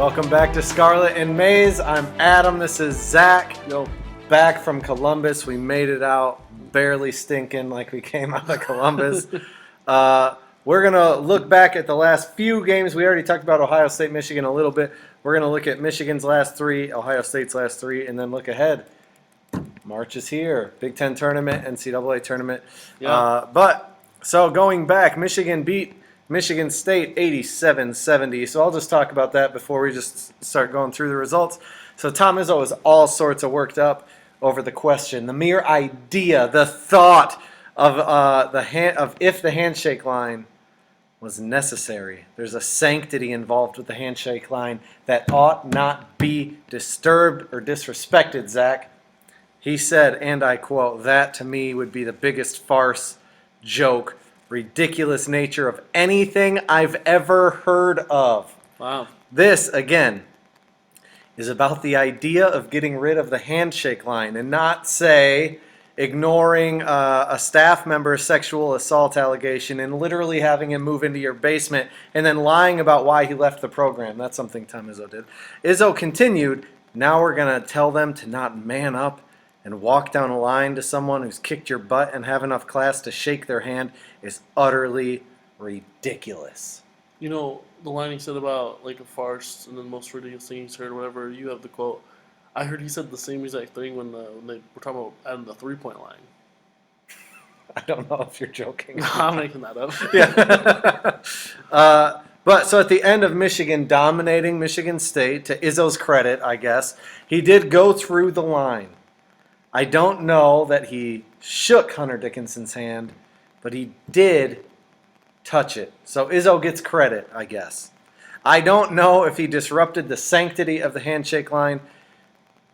Welcome back to Scarlet and Maize. I'm Adam. This is Zack. Yo. Back from Columbus. We made it out, barely stinking like we came out of Columbus. We're going to look back at the last few games. We already talked about Ohio State, Michigan a little bit. We're going to look at Michigan's last three, Ohio State's last three, and then look ahead. March is here. Big Ten tournament, NCAA tournament. Yeah. So going back, Michigan beat Michigan State 87-70. So I'll just talk about that before we just start going through the results. So Tom Izzo is all sorts of worked up over the question, the mere idea, the thought of if the handshake line was necessary. There's a sanctity involved with the handshake line that ought not be disturbed or disrespected, Zack. He said, and I quote, "That to me would be the biggest farce, joke, ridiculous nature of anything I've ever heard of." Wow. This, again, is about the idea of getting rid of the handshake line and not, say, ignoring a staff member's sexual assault allegation and literally having him move into your basement and then lying about why he left the program. That's something Tom Izzo did. Izzo continued, "Now we're going to tell them to not man up and walk down a line to someone who's kicked your butt and have enough class to shake their hand is utterly ridiculous." You know, the line he said about like a farce and the most ridiculous thing he's heard or whatever, you have the quote. I heard he said the same exact thing when they were talking about adding the 3-point line. I don't know if you're joking. I'm making that up. Yeah. But so at the end of Michigan dominating Michigan State, to Izzo's credit, I guess, he did go through the line. I don't know that he shook Hunter Dickinson's hand, but he did touch it. So Izzo gets credit, I guess. I don't know if he disrupted the sanctity of the handshake line,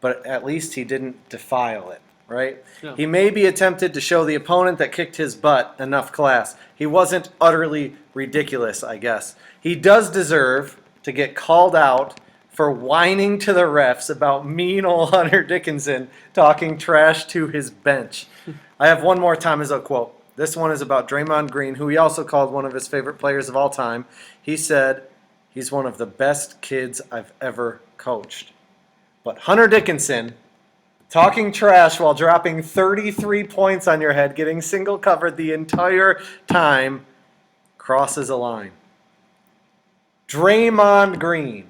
but at least he didn't defile it, right? Yeah. He maybe attempted to show the opponent that kicked his butt enough class. He wasn't utterly ridiculous, I guess. He does deserve to get called out for whining to the refs about mean old Hunter Dickinson talking trash to his bench. I have one more Tom Izzo quote. This one is about Draymond Green, who he also called one of his favorite players of all time. He said, "He's one of the best kids I've ever coached." But Hunter Dickinson, talking trash while dropping 33 points on your head, getting single covered the entire time, crosses a line. Draymond Green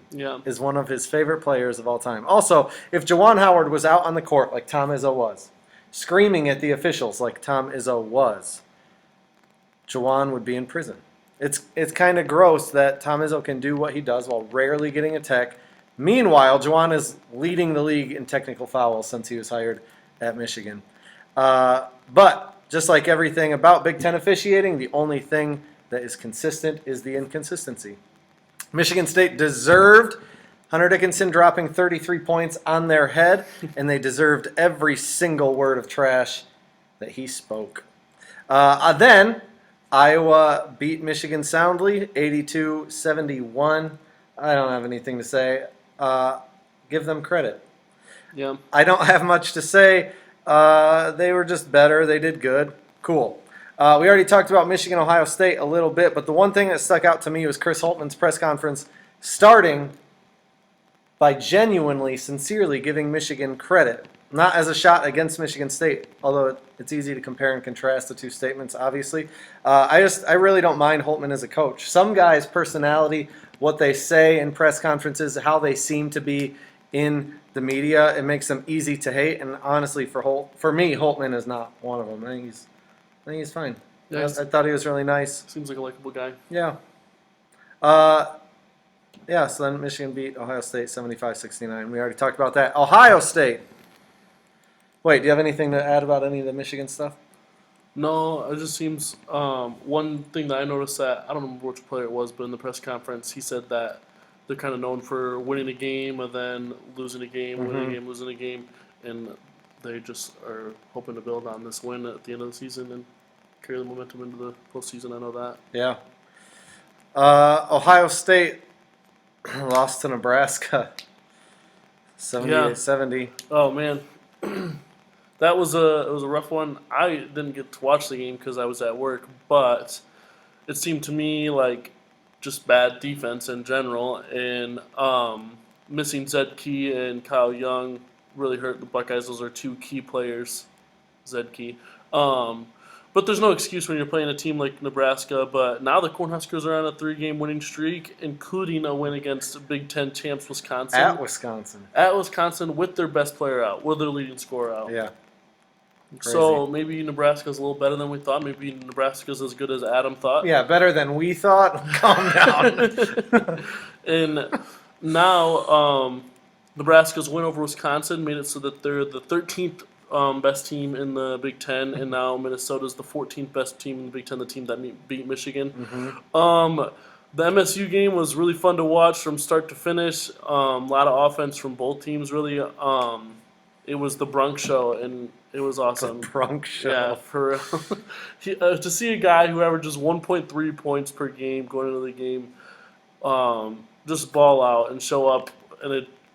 is one of his favorite players of all time. Also, if Juwan Howard was out on the court like Tom Izzo was, screaming at the officials like Tom Izzo was, Juwan would be in prison. It's kind of gross that Tom Izzo can do what he does while rarely getting a tech. Meanwhile, Juwan is leading the league in technical fouls since he was hired at Michigan. But just like everything about Big Ten officiating, the only thing that is consistent is the inconsistency. Michigan State deserved Hunter Dickinson dropping 33 points on their head, and they deserved every single word of trash that he spoke. Then, Iowa beat Michigan soundly, 82-71. I don't have anything to say. Give them credit. Yeah. I don't have much to say. They were just better. They did good. Cool. We already talked about Michigan, Ohio State a little bit, but the one thing that stuck out to me was Chris Holtmann's press conference starting by genuinely, sincerely giving Michigan credit. Not as a shot against Michigan State, although it's easy to compare and contrast the two statements, obviously. I really don't mind Holtmann as a coach. Some guys' personality, what they say in press conferences, how they seem to be in the media, it makes them easy to hate. And honestly, for me, Holtmann is not one of them. I think he's fine. Yeah, I thought he was really nice. Seems like a likable guy. Yeah. So then Michigan beat Ohio State 75-69. We already talked about that. Ohio State. Wait, do you have anything to add about any of the Michigan stuff? No, it just seems one thing that I noticed that I don't remember which player it was, but in the press conference he said that they're kind of known for winning a game and then losing a game, winning a game, losing a game, and they just are hoping to build on this win at the end of the season and carry the momentum into the postseason. I know that. Yeah. Ohio State lost to Nebraska 78-70. Oh man. It was a rough one. I didn't get to watch the game because I was at work, but it seemed to me like just bad defense in general, and missing Zed Key and Kyle Young really hurt the Buckeyes. Those are two key players, Zed Key. But there's no excuse when you're playing a team like Nebraska. But now the Cornhuskers are on a 3-game winning streak, including a win against Big Ten champs Wisconsin. At Wisconsin. At Wisconsin with their best player out, with their leading scorer out. Yeah. So maybe Nebraska's a little better than we thought. Maybe Nebraska's as good as Adam thought. Yeah, better than we thought. Calm down. And now Nebraska's win over Wisconsin made it so that they're the 13th best team in the Big Ten, and now Minnesota's the 14th best team in the Big Ten, the team that beat Michigan. Mm-hmm. The MSU game was really fun to watch from start to finish. A lot of offense from both teams, really. It was the Brunk show, and it was awesome. The Brunk show. Yeah, for to see a guy who averages 1.3 points per game going into the game, just ball out and show up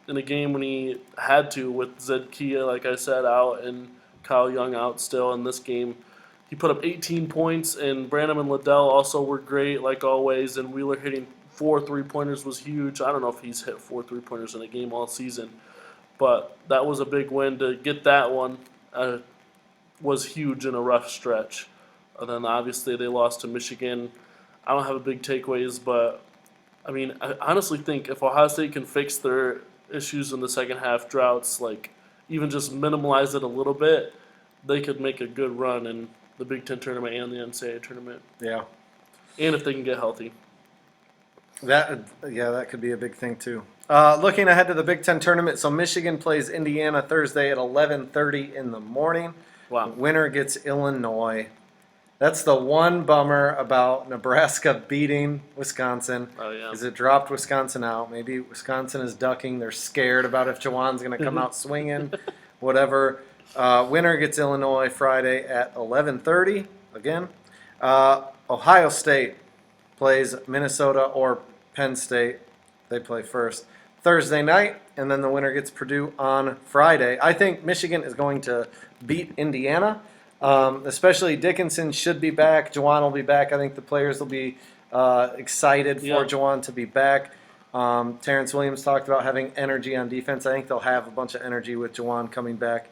in a game when he had to, with Zed Kia, like I said, out and Kyle Young out still. In this game, he put up 18 points, and Branham and Liddell also were great, like always, and Wheeler hitting 4 3-pointers was huge. I don't know if he's hit 4 3-pointers in a game all season, but that was a big win. To get that one was huge in a rough stretch. And then obviously they lost to Michigan. I don't have a big takeaways, but I mean, I honestly think if Ohio State can fix their issues in the second half, droughts, like even just minimize it a little bit, they could make a good run in the Big Ten tournament and the NCAA tournament. Yeah. And if they can get healthy. That could be a big thing too. Looking ahead to the Big Ten tournament, so Michigan plays Indiana Thursday at 11:30 in the morning. Wow. Winner gets Illinois. That's the one bummer about Nebraska beating Wisconsin. Oh, yeah. Is it dropped Wisconsin out. Maybe Wisconsin is ducking. They're scared about if Jawan's going to come out swinging, whatever. Winner gets Illinois Friday at 11:30 again. Ohio State plays Minnesota or Penn State. They play first Thursday night, and then the winner gets Purdue on Friday. I think Michigan is going to beat Indiana. Especially Dickinson should be back. Jawan will be back. I think the players will be excited for Jawan to be back. Terrence Williams talked about having energy on defense. I think they'll have a bunch of energy with Jawan coming back.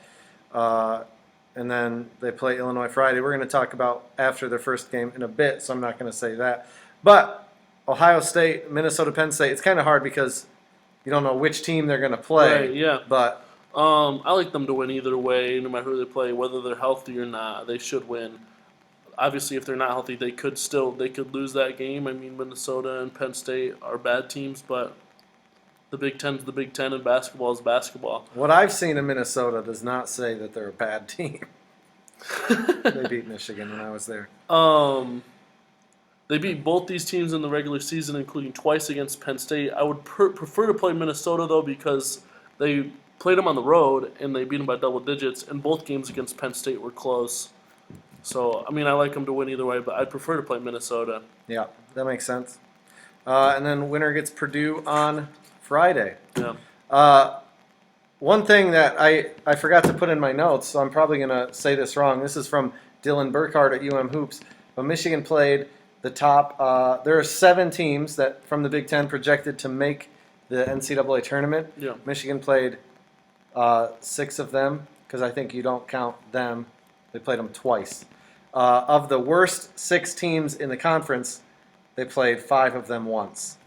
And then they play Illinois Friday. We're going to talk about after their first game in a bit, so I'm not going to say that. But Ohio State, Minnesota, Penn State, it's kind of hard because you don't know which team they're going to play. Right, yeah. But I like them to win either way, no matter who they play, whether they're healthy or not. They should win. Obviously, if they're not healthy, they could lose that game. I mean, Minnesota and Penn State are bad teams, but the Big Ten's the Big Ten, and basketball is basketball. What I've seen in Minnesota does not say that they're a bad team. They beat Michigan when I was there. They beat both these teams in the regular season, including twice against Penn State. I would prefer to play Minnesota, though, because they played them on the road, and they beat them by double digits, and both games against Penn State were close. So, I mean, I like them to win either way, but I'd prefer to play Minnesota. Yeah, that makes sense. And then winner gets Purdue on Friday. Yeah. One thing that I forgot to put in my notes, so I'm probably going to say this wrong. This is from Dylan Burkhardt at UM Hoops. But Michigan played the top. There are 7 teams that from the Big Ten projected to make the NCAA tournament. Yeah. Michigan played 6 of them, because I think you don't count them. They played them twice. Of the worst 6 teams in the conference, they played 5 of them once.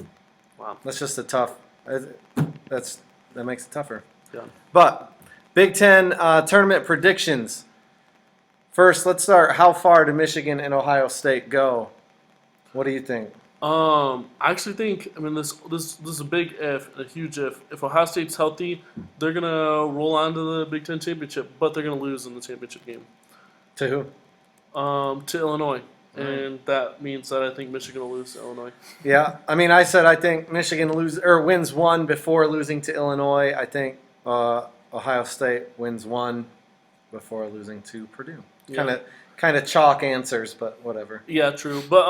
Wow. That's just a tough. That makes it tougher. Yeah. But Big Ten tournament predictions. First, let's start. How far do Michigan and Ohio State go? What do you think? I actually think, I mean, this is a big if, a huge if. If Ohio State's healthy, they're going to roll on to the Big Ten championship, but they're going to lose in the championship game. To who? To Illinois. And that means that I think Michigan will lose to Illinois. Yeah, I mean, I think Michigan wins one before losing to Illinois. I think Ohio State wins one before losing to Purdue. Yeah. Kind of chalk answers, but whatever. Yeah, true. But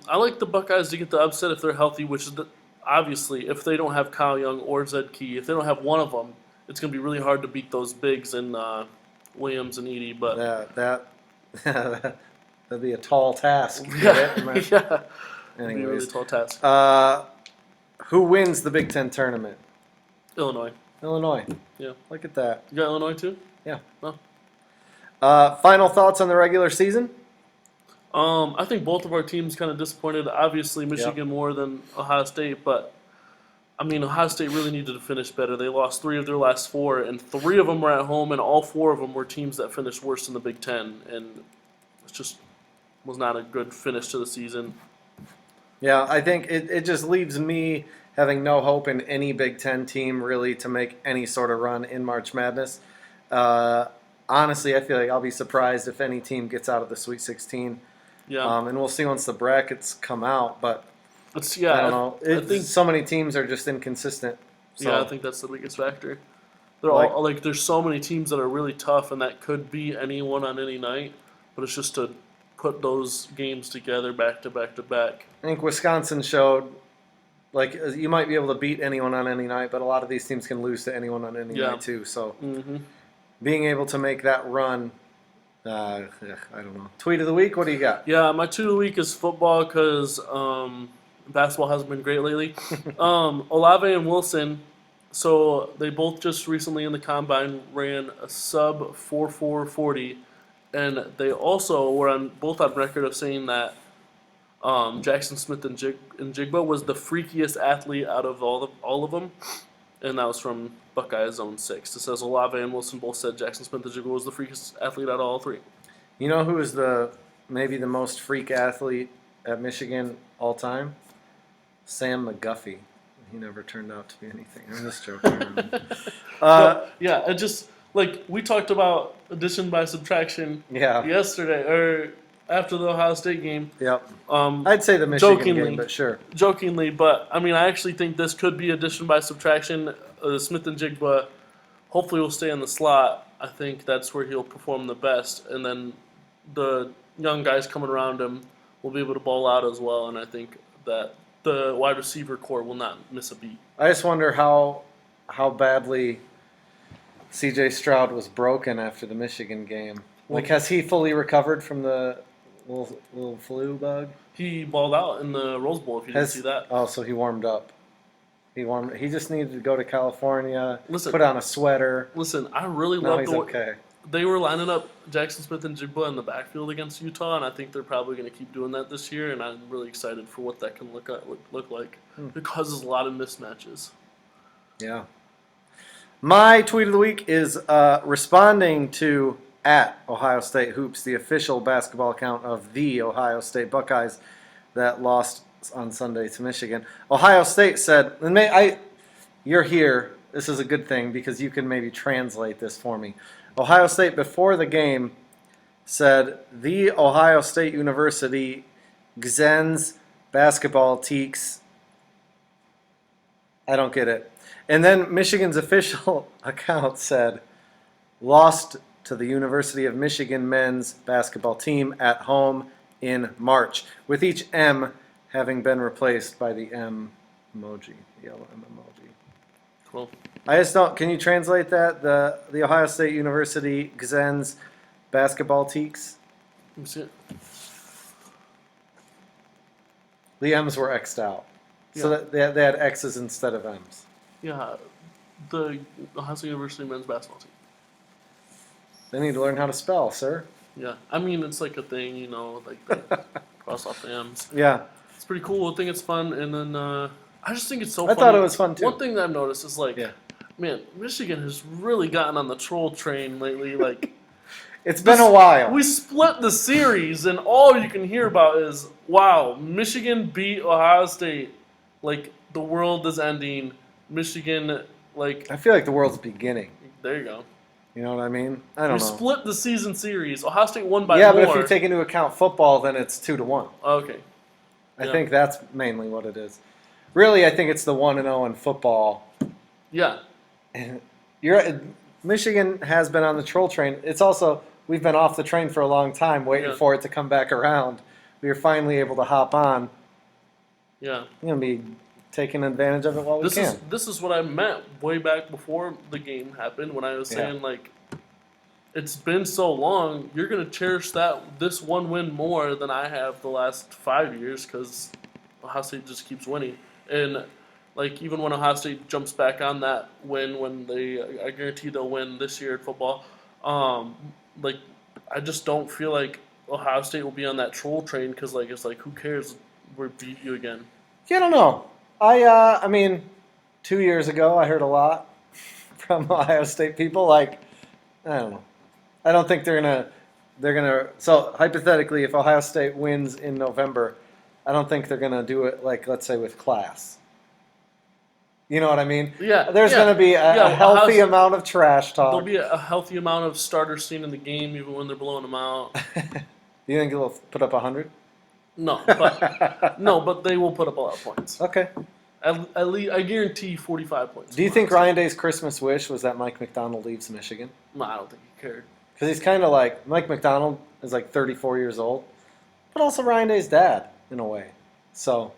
I like the Buckeyes to get the upset if they're healthy, which is obviously if they don't have Kyle Young or Zed Key, if they don't have one of them, it's going to be really hard to beat those bigs and Williams and Edey. But that'd be a tall task. Yeah. It'd be a really Anyways, tall task. who wins the Big Ten tournament? Illinois. Illinois. Yeah. Look at that. You got Illinois too? Yeah. Oh. Final thoughts on the regular season? I think both of our teams kind of disappointed. Obviously, Michigan more than Ohio State, but I mean, Ohio State really needed to finish better. They lost 3 of their last 4, and 3 of them were at home, and all 4 of them were teams that finished worse in the Big Ten, and it just was not a good finish to the season. Yeah, I think it just leaves me having no hope in any Big Ten team really to make any sort of run in March Madness. Honestly, I feel like I'll be surprised if any team gets out of the Sweet 16. Yeah. And we'll see once the brackets come out, but I don't know. I think so many teams are just inconsistent. So. Yeah, I think that's the biggest factor. They're Like- all like there's so many teams that are really tough, and that could be anyone on any night. But it's just to put those games together back to back to back. I think Wisconsin showed, like, you might be able to beat anyone on any night, but a lot of these teams can lose to anyone on any night too. So being able to make that run, I don't know. Tweet of the week, what do you got? Yeah, my tweet of the week is football because basketball hasn't been great lately. Olave and Wilson, so they both just recently in the combine ran a sub 4.440, and they also were both on record of saying that Jackson Smith and Jigba was the freakiest athlete out of all of them, and that was from Buckeye Zone 6. It says Olave and Wilson both said Jackson Smith and Jigba was the freakiest athlete out of all 3. You know who is maybe the most freak athlete at Michigan all time? Sam McGuffey. He never turned out to be anything. I'm just joking. Yeah, it just like we talked about addition by subtraction Yeah. yesterday or after the Ohio State game. Yep. I'd say the Michigan jokingly. game, but sure. Jokingly, but I mean, I actually think this could be addition by subtraction. Smith and Jigba hopefully will stay in the slot. I think that's where he'll perform the best, and then the young guys coming around him will be able to ball out as well. And I think that the wide receiver core will not miss a beat. I just wonder how badly C.J. Stroud was broken after the Michigan game. Like, has he fully recovered from the little flu bug? He balled out in the Rose Bowl. If you didn't see that. Oh, so he warmed up. He just needed to go to California. Listen, put on a sweater. Listen, I really No, love he's the way okay. they were lining up Jackson Smith and Jigba in the backfield against Utah, and I think they're probably going to keep doing that this year. And I'm really excited for what that can look like. It causes a lot of mismatches. Yeah. My tweet of the week is responding to @OhioStateHoops, the official basketball account of the Ohio State Buckeyes that lost on Sunday to Michigan. Ohio State said, and you're here. This is a good thing because you can maybe translate this for me. Ohio State, before the game, said, the Ohio State University Gzens basketball teaks. I don't get it. And then Michigan's official account said, lost to the University of Michigan men's basketball team at home in March, with each M having been replaced by the M emoji, the yellow M emoji. Cool. I just don't. Can you translate that? The Ohio State University Gzens basketball teaks. Let me see it. The M's were X'd out, so that they had X's instead of M's. Yeah, the Ohio State University men's basketball team. They need to learn how to spell, sir. Yeah, I mean it's like a thing, like the cross off the M's. Yeah. It's pretty cool. I think it's fun, and then I just think it's so. I thought it was fun too. One thing that I've noticed is man, Michigan has really gotten on the troll train lately. Like, it's been a while. We split the series, and all you can hear about is, wow, Michigan beat Ohio State. Like, the world is ending. Michigan, like... I feel like the world's beginning. There you go. You know what I mean? I don't know. We split the season series. Ohio State won by more. Yeah, but if you take into account football, then it's 2-1. Okay. I think that's mainly what it is. Really, I think it's the 1-0 in football. Yeah. Michigan has been on the troll train. It's also, we've been off the train for a long time, waiting for it to come back around. We were finally able to hop on. Yeah. We're going to be taking advantage of it while we can. This is what I meant way back before the game happened when I was saying, like, it's been so long, you're going to cherish this one win more than I have the last 5 years because Ohio State just keeps winning. And like even when Ohio State jumps back on that win, I guarantee they'll win this year at football. Like I just don't feel like Ohio State will be on that troll train because like it's like who cares? We beat you again. Yeah, I don't know. I mean, 2 years ago I heard a lot from Ohio State people. Like, I don't know. I don't think they're gonna. So hypothetically, if Ohio State wins in November, I don't think they're gonna do it like, let's say, with class. You know what I mean? Yeah. There's yeah. gonna be a healthy amount of trash talk. There'll be a healthy amount of starters seen in the game, even when they're blowing them out. You think they'll put up 100? No, but they will put up a lot of points. Okay. At least I guarantee 45 points. Do you think Ryan Day's Christmas wish was that Mike McDonald leaves Michigan? No, I don't think he cared. Because he's kind of like, Mike McDonald is like 34 years old, but also Ryan Day's dad, in a way. So,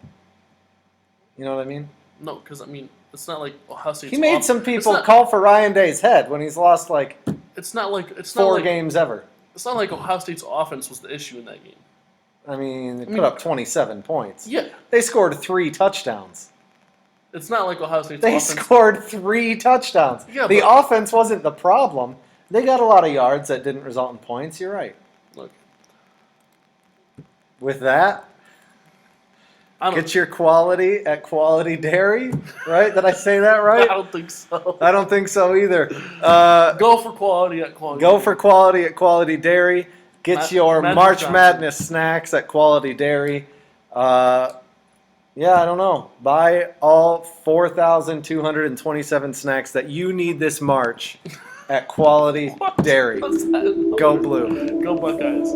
you know what I mean? No, because, I mean, it's not like Ohio State's He made some people call for Ryan Day's head when he's lost like four games ever. It's not like Ohio State's offense was the issue in that game. I mean, they put up 27 points. Yeah. They scored 3 touchdowns. It's not like Ohio State's They offense. scored 3 touchdowns. Yeah, the but- offense wasn't the problem. They got a lot of yards that didn't result in points. You're right. Look, With that, I don't, get your quality at Quality Dairy, right? Did I say that right? I don't think so. I don't think so either. Go for quality at Quality. Go for quality at Quality Dairy. Get your Magic March Johnson. Madness snacks at Quality Dairy. Yeah, I don't know. Buy all 4,227 snacks that you need this March at Quality Dairy. What's that? Go Blue. Go Buckeyes.